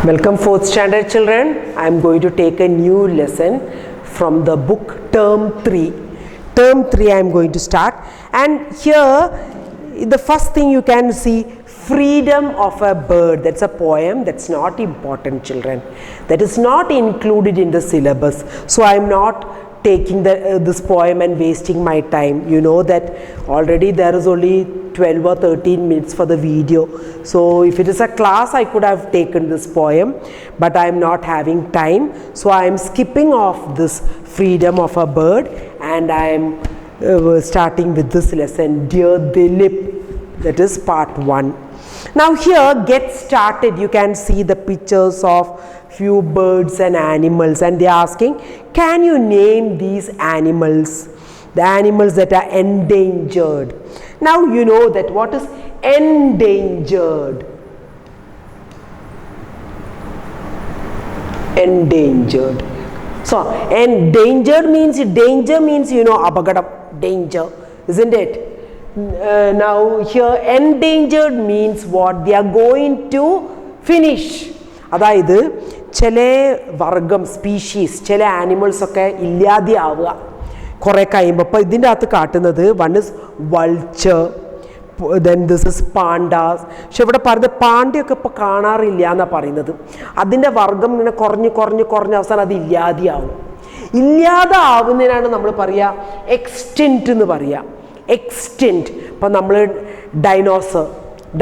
Welcome 4th standard children. I am going to take a new lesson from the book term 3. Term 3 I am going to start, and here the first thing you can see, freedom of a bird. That's a poem. That's not important, children. That is not included in the syllabus. So I am not taking this poem and wasting my time. You know that already there is only 12 or 13 minutes for the video. So if it is a class, I could have taken this poem, but I am not having time. So I am skipping off this freedom of a bird, and I am starting with this lesson, Dear Dilip. That is part 1. Now here, get started. You can see the pictures of few birds and animals, and they are asking, can you name these animals? The animals that are endangered. Now you know that what is endangered. Endangered. So endangered means, danger means, you know, apagadam, danger, isn't it? Now here endangered means what? They are going to finish. അതായത് ചില വർഗം species, ചില animals ഒക്കെ ഇല്ലാതെയാവുക കുറേ കഴിയുമ്പോൾ. അപ്പോൾ ഇതിൻ്റെ അകത്ത് കാട്ടുന്നത് one is vulture, then this is pandas. പക്ഷെ ഇവിടെ പറയുന്നത് പാണ്ടയൊക്കെ ഇപ്പോൾ കാണാറില്ല എന്നാണ് പറയുന്നത്. അതിൻ്റെ വർഗം ഇങ്ങനെ കുറഞ്ഞ് അവസാനം അത് ഇല്ലാതെയാവും. ഇല്ലാതാവുന്നതിനാണ് നമ്മൾ പറയുക എക്സ്റ്റെൻറ്റ് എന്ന് പറയുക. എക്സ്റ്റെൻറ്റ്. ഇപ്പം നമ്മൾ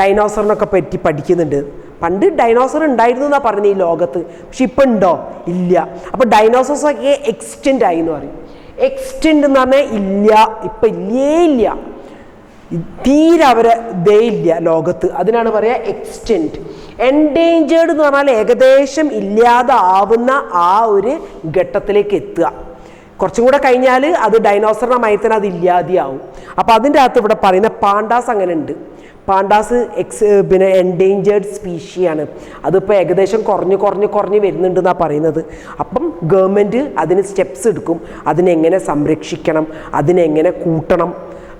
ഡൈനോസറിനൊക്കെ പറ്റി പഠിക്കുന്നുണ്ട്. പണ്ട് ഡൈനോസർ ഉണ്ടായിരുന്നു എന്നാണ് പറയുന്നത് ഈ ലോകത്ത്, പക്ഷെ ഇപ്പം ഉണ്ടോ? ഇല്ല. അപ്പോൾ ഡൈനോസേഴ്സൊക്കെ എക്സ്റ്റെൻറ്റ് ആയി എന്ന് പറയും. എക്സ്റ്റെൻറ്റ് എന്ന് പറഞ്ഞാൽ ഇല്ല, ഇപ്പം ഇല്ല, തീരെ അവരെ ദേ ഇല്ല ലോകത്ത്. അതിനാണ് പറയുക എക്സ്റ്റെൻറ്റ്. എൻഡേഞ്ചേർഡ് എന്ന് പറഞ്ഞാൽ ഏകദേശം ഇല്ലാതാവുന്ന ആ ഒരു ഘട്ടത്തിലേക്ക് എത്തുക. കുറച്ചും കൂടെ കഴിഞ്ഞാൽ അത് ഡൈനോസറിൻ്റെ മയത്തിന് അത് ഇല്ലാതെയാവും. അപ്പോൾ അതിൻ്റെ അകത്ത് ഇവിടെ പറയുന്ന പാണ്ടാസ് അങ്ങനെ ഉണ്ട്. പാണ്ടാസ് പിന്നെ എൻഡേഞ്ചേർഡ് സ്പീഷിയാണ്. അതിപ്പോൾ ഏകദേശം കുറഞ്ഞ് വരുന്നുണ്ടെന്നാണ് പറയുന്നത്. അപ്പം ഗവൺമെൻറ് അതിന് സ്റ്റെപ്സ് എടുക്കും, അതിനെങ്ങനെ സംരക്ഷിക്കണം, അതിനെങ്ങനെ കൂട്ടണം,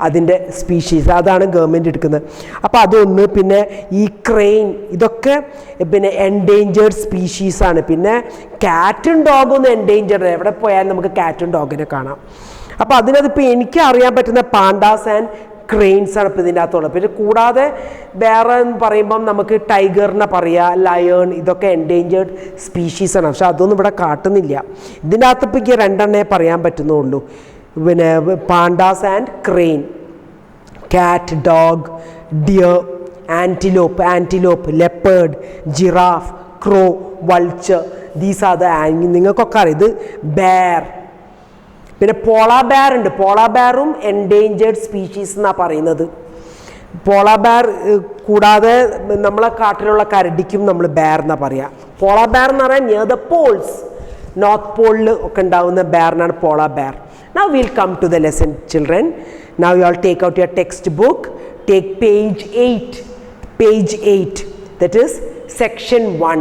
അതിൻ്റെ സ്പീഷീസ്, അതാണ് ഗവൺമെൻറ് എടുക്കുന്നത്. അപ്പോൾ അതൊന്ന്. പിന്നെ ഈ ക്രെയിൻ, ഇതൊക്കെ പിന്നെ എൻഡേഞ്ചേർഡ് സ്പീഷീസാണ്. പിന്നെ കാറ്റും ഡോഗും ഒന്നും എൻഡേഞ്ചേർഡ്, എവിടെ പോയാലും നമുക്ക് കാറ്റും ഡോഗിനെ കാണാം. അപ്പോൾ അതിനകത്തിപ്പോൾ എനിക്ക് അറിയാൻ പറ്റുന്ന പാണ്ടാസ് ആൻഡ് ക്രെയിൻസ് ആണ് ഇപ്പോൾ ഇതിൻ്റെ അകത്തുള്ളത്. പിന്നെ കൂടാതെ വേറെ എന്ന് പറയുമ്പം നമുക്ക് ടൈഗറിനെ പറയാം, ലയൺ, ഇതൊക്കെ എൻഡേഞ്ചേർഡ് സ്പീഷീസാണ്. പക്ഷെ അതൊന്നും ഇവിടെ കാട്ടുന്നില്ല. ഇതിൻ്റെ അകത്ത് ഇപ്പോൾ എനിക്ക് രണ്ടെണ്ണേ പറയാൻ പറ്റുന്നുള്ളൂ. പിന്നെ pandas and crane, cat, dog, deer, antelope, leopard, giraffe, crow, vulture. These are the നിങ്ങൾക്കൊക്കെ അറിയാം. ഇത് ബെയർ. പിന്നെ പോളാ ബെയർ ഉണ്ട്. പോളാ ബെയറും എൻഡേഞ്ചേർഡ് സ്പീഷീസ് എന്നാണ് പറയുന്നത്. പോളാ ബെയർ കൂടാതെ നമ്മളെ കാട്ടിലുള്ള കരടിക്കും നമ്മൾ ബെയർ എന്നാണ് പറയുക. പോളാ ബെയർ എന്ന് പറയാൻ നിയർ ദ പോൾസ്, നോർത്ത് പോളിൽ ഒക്കെ ഉണ്ടാകുന്ന ബെയറിനാണ് പോളാ bear. Now we'll come to the lesson, children. Now you all take out your textbook. Take page 8. That is section 1.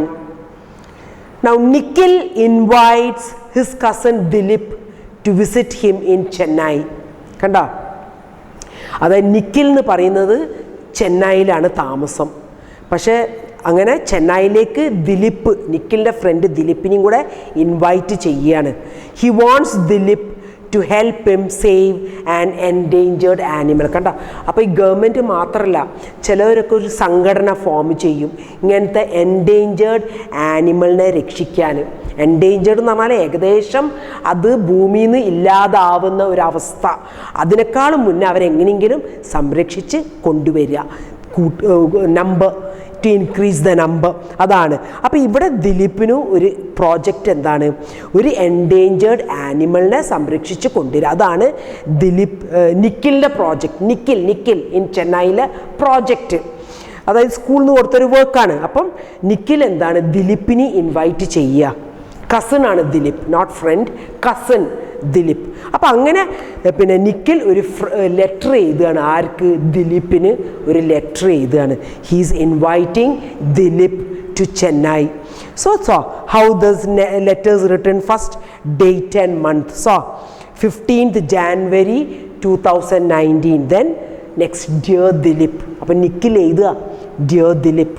Now Nikhil invites his cousin Dilip to visit him in Chennai. കണ്ടോ? അതായത് നിഖിൽ എന്ന് പറയുന്നത് ചെന്നൈയിലാണ് താമസം. പക്ഷേ അങ്ങനെ ചെന്നൈയിലേക്ക് Dileep, നിഖിലിൻ്റെ front ദിലീപിനെയും കൂടെ invite ചെയ്യുകയാണ്. He wants Dileep to help him save an endangered animal. കണ്ടോ? അപ്പോൾ ഈ ഗവൺമെൻറ് മാത്രമല്ല, ചിലവരൊക്കെ ഒരു സംഘടന ഫോം ചെയ്യും ഇങ്ങനത്തെ എൻഡേഞ്ചേർഡ് ആനിമലിനെ രക്ഷിക്കാൻ. എൻഡേഞ്ചേർഡ് എന്ന് പറഞ്ഞാൽ ഏകദേശം അത് ഭൂമിയിൽ നിന്ന് ഇല്ലാതാവുന്ന ഒരവസ്ഥ. അതിനേക്കാളും മുന്നേ അവരെങ്ങനെയെങ്കിലും സംരക്ഷിച്ച് കൊണ്ടുവരിക, number two increase the number. അതാണ്. അപ്പോൾ ഇവിടെ ദിലീപിന് ഒരു പ്രോജക്റ്റ് എന്താണ്? ഒരു എൻഡേഞ്ചേർഡ് ആനിമലിനെ സംരക്ഷിച്ച് കൊണ്ടുവരിക. അതാണ് നിഖിലിൻ്റെ പ്രോജക്റ്റ്. നിഖിൽ ഇൻ ചെന്നൈയിലെ പ്രോജക്റ്റ്, അതായത് സ്കൂളിൽ നിന്ന് കൊടുത്തൊരു വർക്കാണ്. അപ്പം നിഖിൽ എന്താണ്? ദിലീപിനെ ഇൻവൈറ്റ് ചെയ്യുക. കസിൻ ആണ് Dileep, not friend, cousin Dileep. അപ്പം അങ്ങനെ പിന്നെ നിഖിൽ ഒരു ലെറ്റർ എഴുതുകയാണ്. ആർക്ക്? ദിലീപിന് ഒരു ലെറ്റർ എഴുതുകയാണ്. He's inviting Dileep to Chennai. So how does letters written? First date and month. So 15th January 2019. Then next, Dear Dilip. അപ്പം നിഖിൽ എഴുതുക, Dear Dilip,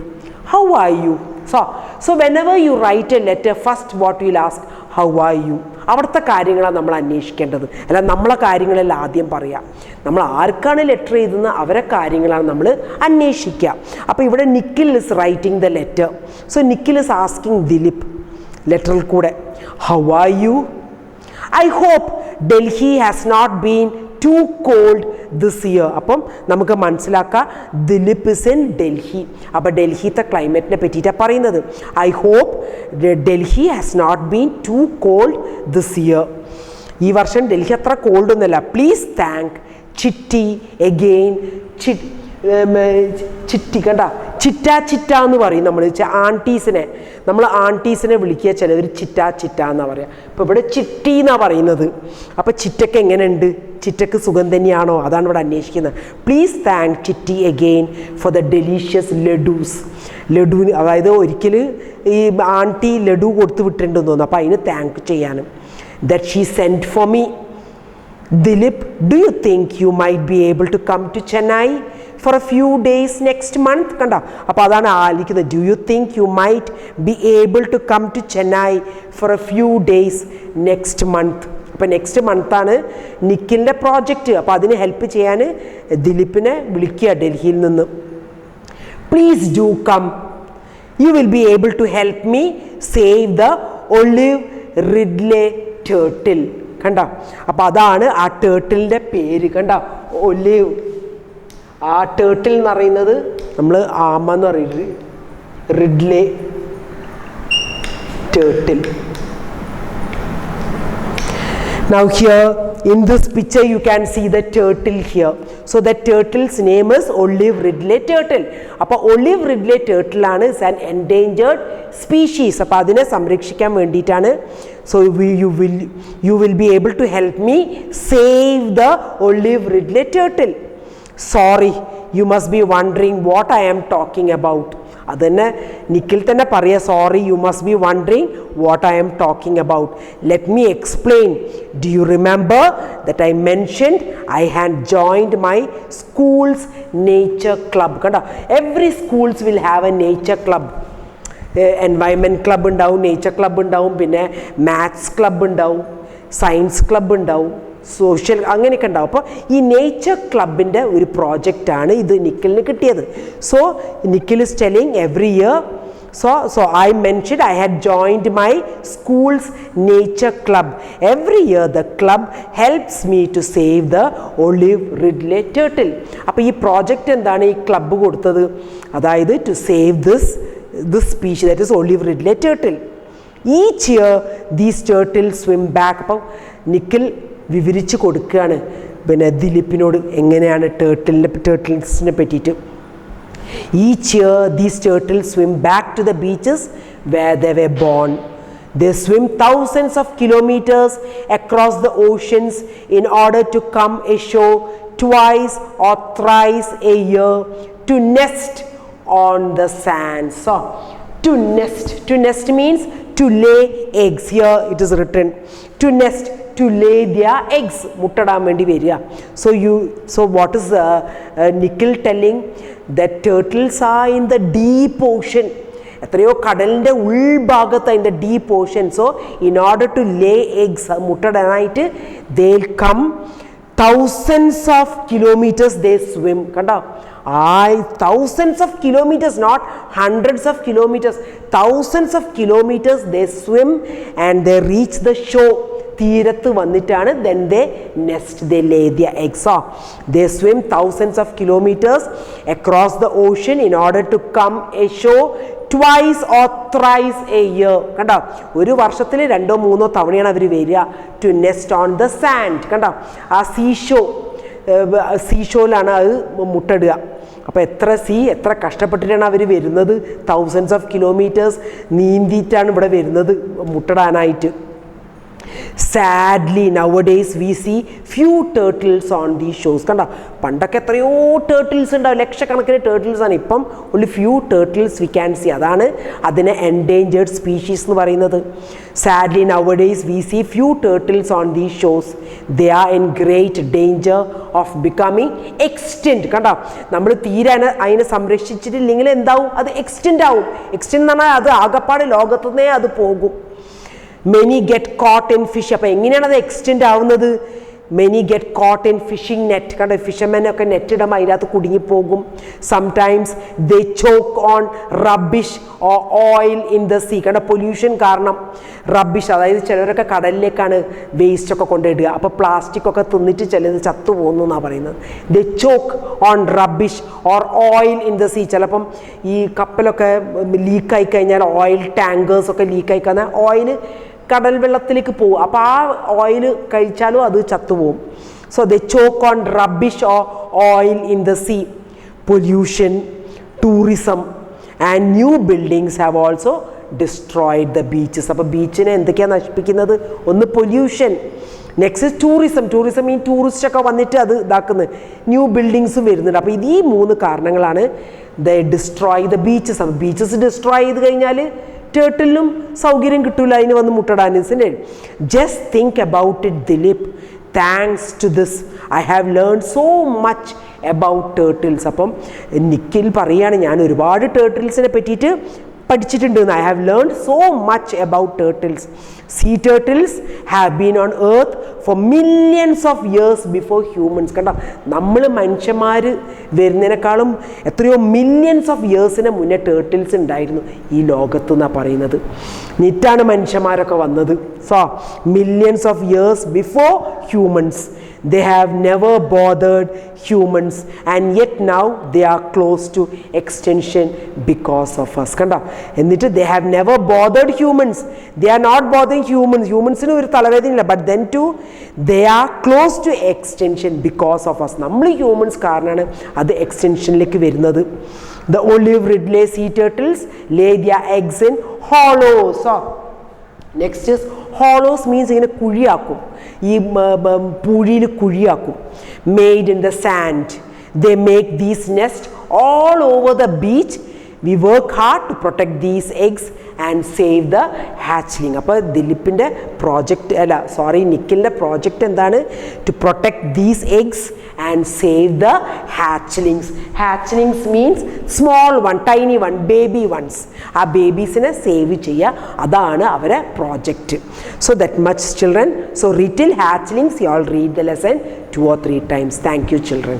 how are you? So whenever you write a letter, first what you'll ask, how are you? അവിടുത്തെ കാര്യങ്ങളാണ് നമ്മൾ അന്വേഷിക്കേണ്ടത്, അല്ല നമ്മളെ കാര്യങ്ങളെല്ലാം ആദ്യം പറയാം. നമ്മൾ ആർക്കാണ് ലെറ്റർ എഴുതുന്നത് അവരെ കാര്യങ്ങളാണ് നമ്മൾ അന്വേഷിക്കുക. അപ്പോൾ ഇവിടെ Nikhil is writing the letter. So Nikhil is asking Dileep ലെറ്ററിൽ കൂടെ, how are you? I hope Delhi has not been too cold this year. അപ്പം നമുക്ക് മനസ്സിലാക്കാം ദിലീപ് ഇസ് ഇൻ ഡൽഹി. അപ്പോൾ ഡൽഹിത്തെ ക്ലൈമറ്റിനെ പറ്റിയിട്ടാണ് പറയുന്നത്. I hope Delhi has not been too cold this year. ഈ വർഷം ഡൽഹി അത്ര കോൾഡ് ഒന്നുമല്ല. Please thank Chitti again. ചിറ്റി കണ്ട, ചിറ്റ എന്ന് പറയും നമ്മൾ ആൻറ്റീസിനെ. നമ്മൾ ആൻറ്റീസിനെ വിളിക്കുക ചിലവർ ചിറ്റ എന്നാണ് പറയുക. ഇപ്പോൾ ഇവിടെ ചിറ്റി എന്നാണ് പറയുന്നത്. അപ്പോൾ ചിറ്റയ്ക്ക് എങ്ങനെയുണ്ട്? ചിറ്റയ്ക്ക് സുഖം തന്നെയാണോ? അതാണ് ഇവിടെ അന്വേഷിക്കുന്നത്. Please thank Chitti again for the delicious laddoos. Laddu, അതായത് ഒരിക്കൽ ഈ ആൻറ്റി ലഡു കൊടുത്ത് വിട്ടിട്ടുണ്ടെന്ന് തോന്നുന്നു. അപ്പോൾ അതിന് താങ്ക് ചെയ്യാനും. That she send for me. Dilip, do you think you might be able to come to Chennai for a few days next month? കണ്ടോ, അപ്പോൾ അതാണ് ആലോചിക്കുന്നത്. Do you think you might be able to come to Chennai for a few days next month? അപ്പോൾ next മന്താണ് നിഖിലിൻ്റെ project. അപ്പോൾ അതിന് help ചെയ്യാൻ ദിലീപിനെ വിളിക്കുക ഡൽഹിയിൽ നിന്ന്. Please do come. You will be able to help me save the olive ridley turtle. കണ്ട, അപ്പോൾ അതാണ് ആ ടേർട്ടിലിൻ്റെ പേര്. കണ്ട, ഒലിവ്. ആ ടേർട്ടിൽ എന്ന് പറയുന്നത് നമ്മൾ ആമ എന്ന് പറയുന്നത്, റിഡ്ലെ turtle. Now here in this picture you can see the turtle here. So the turtle's name is olive ridley turtle. അപ്പോൾ olive ridley turtle ആണ് is an endangered species. അപ്പോൾ അതിനെ സംരക്ഷിക്കാൻ വേണ്ടിയിട്ടാണ്. So you will be able to help me save the olive ridley turtle. Sorry, you must be wondering what I am talking about. അതന്നെ നിഖിൽ തന്നെ പറയുക, sorry you must be wondering what I am talking about. Let me explain. Do you remember that I mentioned I had joined my schools nature club? കണ്ടോ, every schools will have a nature club. Environment club ഉണ്ടാവും, nature club ഉണ്ടാവും, പിന്നെ maths club ഉണ്ടാവും, science club ഉണ്ടാവും, social അങ്ങനെയൊക്കെ ഉണ്ടാവും. അപ്പോൾ ഈ നേച്ചർ ക്ലബിൻ്റെ ഒരു പ്രോജക്റ്റാണ് ഇത് നിഖിലിന് കിട്ടിയത്. So Nikhil is telling every year. So I mentioned I had joined my school's nature club. Every year the club helps me to save the olive ridley turtle. അപ്പോൾ ഈ പ്രോജക്റ്റ് എന്താണ് ഈ ക്ലബ്ബ് കൊടുത്തത്? അതായത് to save this species, that is olive ridley turtle. Each year these turtles swim back. അപ്പോൾ നിഖിൽ വിവരിച്ച് കൊടുക്കുകയാണ് പിന്നെ ദിലീപിനോട് എങ്ങനെയാണ് ടേർട്ടിൽസിനെ പറ്റിയിട്ട്. Each year these turtles swim back to the beaches where they were born. They swim thousands of kilometers across the oceans in order to come ashore twice or thrice a year to nest on the sand. So to nest means to lay eggs. Here it is written to nest, to lay their eggs, മുട്ടടാൻ വേണ്ടി വരിക. So what is Nikhil telling? That turtles are in the deep ocean. എത്രയോ കടലിൻ്റെ ഉൾഭാഗത്ത് in the deep ocean. So in order to lay eggs, മുട്ടടാനായിട്ട് they'll come thousands of kilometers they swim. കണ്ടോ, thousands of kilometers, not hundreds of kilometers, thousands of kilometers they swim and they reach the shore. തീരത്ത് വന്നിട്ടാണ് then they nest, they lay their eggs. They swim thousands of kilometers across the ocean in order to come ashore twice or thrice a year. കണ്ടോ, ഒരു വർഷത്തിൽ 2-3 തവണയാണ് അവർ വരിക to nest on the sand. കണ്ടോ, ആ സീഷോയിലാണ് അത് മുട്ടടുക. അപ്പോൾ എത്ര കഷ്ടപ്പെട്ടിട്ടാണ് അവർ വരുന്നത്. തൗസൻഡ്സ് ഓഫ് കിലോമീറ്റേഴ്സ് നീന്തിയിട്ടാണ് ഇവിടെ വരുന്നത് മുട്ടടാനായിട്ട്. Sadly, nowadays we see few turtles on these shows. കണ്ടോ, പണ്ടൊക്കെ എത്രയോ ടേർട്ടിൽസ് ഉണ്ടാവും, ലക്ഷക്കണക്കിന് ടേർട്ടിൽസ് ആണ്. ഇപ്പം only few turtles we can see. അതാണ് അതിനെ endangered species എന്ന് പറയുന്നത്. Sadly, nowadays we see few turtles on these shows. They are in great danger of becoming extinct. കണ്ടോ, നമ്മൾ തീരെ അതിനെ സംരക്ഷിച്ചിട്ടില്ലെങ്കിൽ എന്താവും, അത് എക്സ്റ്റെൻഡ് ആവും. എക്സ്റ്റെൻഡ് എന്ന് പറഞ്ഞാൽ അത് ആകപ്പാട് ലോകത്തുനിന്നേ അത് പോകും. Many get caught in fish. അപ്പോൾ എങ്ങനെയാണ് അത് എക്സ്റ്റെൻഡ് ആവുന്നത്? Many get caught in fishing net. കണ്ട, ഫിഷർമെനൊക്കെ നെറ്റ് ഇടുമ്പോൾ അതിനകത്ത് കുടുങ്ങിപ്പോകും. Sometimes they choke on rubbish or oil in the sea. കണ്ട, പൊല്യൂഷൻ കാരണം റബ്ബിഷ്, അതായത് ചിലരൊക്കെ കടലിലേക്കാണ് വേസ്റ്റ് ഒക്കെ കൊണ്ടിടുക. അപ്പോൾ പ്ലാസ്റ്റിക് ഒക്കെ തിന്നിട്ട് ചിലത് ചത്തു പോകുന്നു എന്നാണ് പറയുന്നത്. They choke on rubbish or oil in the sea. ചിലപ്പം ഈ കപ്പലൊക്കെ ലീക്കായി കഴിഞ്ഞാൽ, ഓയിൽ ടാങ്കേഴ്സൊക്കെ ലീക്കായി കഴിഞ്ഞാൽ ഓയിൽ കടൽ വെള്ളത്തിലേക്ക് പോകും. അപ്പോൾ ആ ഓയിൽ കഴിച്ചാലും അത് ചത്തുപോകും. So they choke on rubbish or oil in the sea. Pollution, tourism and new buildings have also destroyed the beaches. അപ്പോൾ ബീച്ചിനെ എന്തൊക്കെയാണ് നശിപ്പിക്കുന്നത്? ഒന്ന് പൊല്യൂഷൻ, നെക്സ്റ്റ് ടൂറിസം. ടൂറിസം ഈ ടൂറിസ്റ്റൊക്കെ വന്നിട്ട് അത് ഇതാക്കുന്നത്. ന്യൂ ബിൽഡിങ്സും വരുന്നുണ്ട്. അപ്പോൾ ഈ 3 കാരണങ്ങളാണ് ദ ഡിസ്ട്രോയ് ദ ബീച്ചസ്. അപ്പോൾ ബീച്ചസ് ഡിസ്ട്രോയ് ചെയ്ത് കഴിഞ്ഞാൽ ടേർട്ടിലിനും സൗകര്യം കിട്ടൂല അതിന് വന്ന് മുട്ടടാൻ. Just think about it Dileep. Thanks to this I have learn so much about turtles. അപ്പം നിഖിൽ പറയാണ്, ഞാൻ ഒരുപാട് ടേർട്ടിൽസിനെ പറ്റിയിട്ട് പഠിച്ചിട്ടുണ്ട്. I have learn so much about turtles. Sea turtles have been on earth for millions of years before humans. കണ്ടോ, നമ്മൾ മനുഷ്യന്മാർ വരുന്നതിനേക്കാളും എത്രയോ മില്യൺസ് ഓഫ് ഇയേഴ്സിന് മുന്നേ ടേർട്ടിൽസ് ഉണ്ടായിരുന്നു ഈ ലോകത്ത് എന്നാണ് പറയുന്നത്. എന്നിട്ടാണ് മനുഷ്യന്മാരൊക്കെ വന്നത്. So millions of years before humans. They have never bothered humans and yet now they are close to extinction because of us. കണ്ടോ, എന്നിട്ട് they have never bothered humans. They are not bothering humans. ഹ്യൂമൻസിന് ഒരു തലവേദനയില്ല. But then too they are close to extinction because of us. നമ്മൾ humans കാരണമാണ് അത് എക്സ്റ്റെൻഷനിലേക്ക് വരുന്നത്. The olive ridley sea turtles lay their eggs in hollows. So next is hollows means ഇങ്ങനെ കുഴിയാക്കും, ഈ പൂഴിയിൽ കുഴിയാക്കും. Made in the sand. They make these nests all over the beach. We work hard to protect these eggs and save the hatchling. അപ്പോൾ ദിലീപിൻ്റെ project നിഖിലിൻ്റെ project എന്താണ്? To protect these eggs and save the hatchlings. Hatchlings means small one, tiny one, baby ones. ആ ബേബീസിനെ save ചെയ്യുക, അതാണ് അവരെ project. So that much children. So till hatchlings you all read the lesson 2 or 3 times. Thank you children.